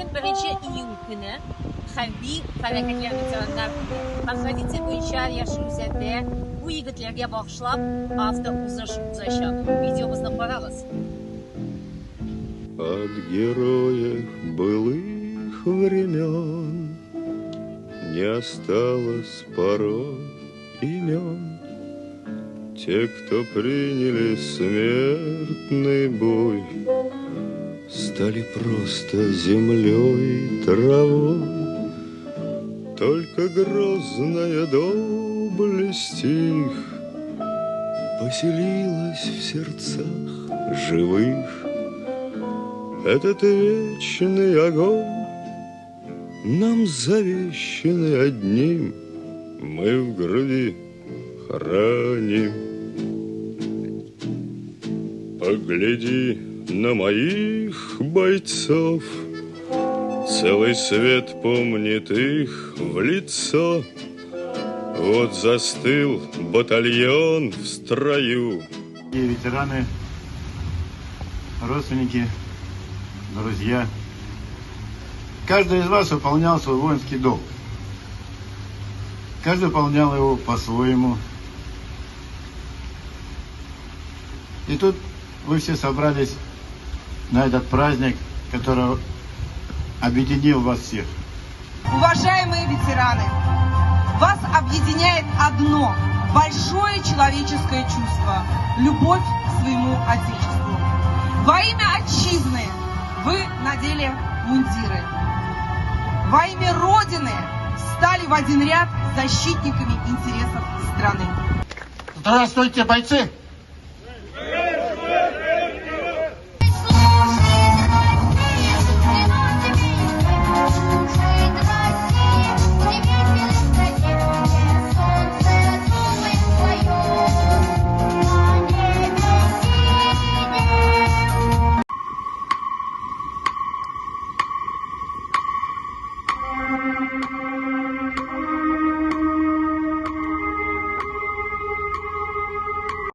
Bugün 1 iyun günü Hərbi Fəlakətlər Veteranlar Günü. Və tradisiya boyunca yaşı üzərində bu yigitlərə bağışlab avto uzlaşan videomuzni ko'ramiz. От героев былых времен не осталось порой имен. Те, кто приняли смертный бой, стали просто землей и травой. Только грозная доблесть их поселилась в сердцах живых. Этот вечный огонь нам завещанный одним, мы в груди храним. Погляди на моих бойцов, целый свет помнит их в лицо. Вот застыл батальон в строю. И ветераны, родственники, друзья, каждый из вас выполнял свой воинский долг. Каждый выполнял его по-своему. И тут вы все собрались на этот праздник, который объединил вас всех. Уважаемые ветераны, вас объединяет одно большое человеческое чувство – любовь к своему Отечеству. Во имя Отчизны вы надели мундиры. Во имя Родины стали в один ряд защитниками интересов страны. Здравствуйте, бойцы!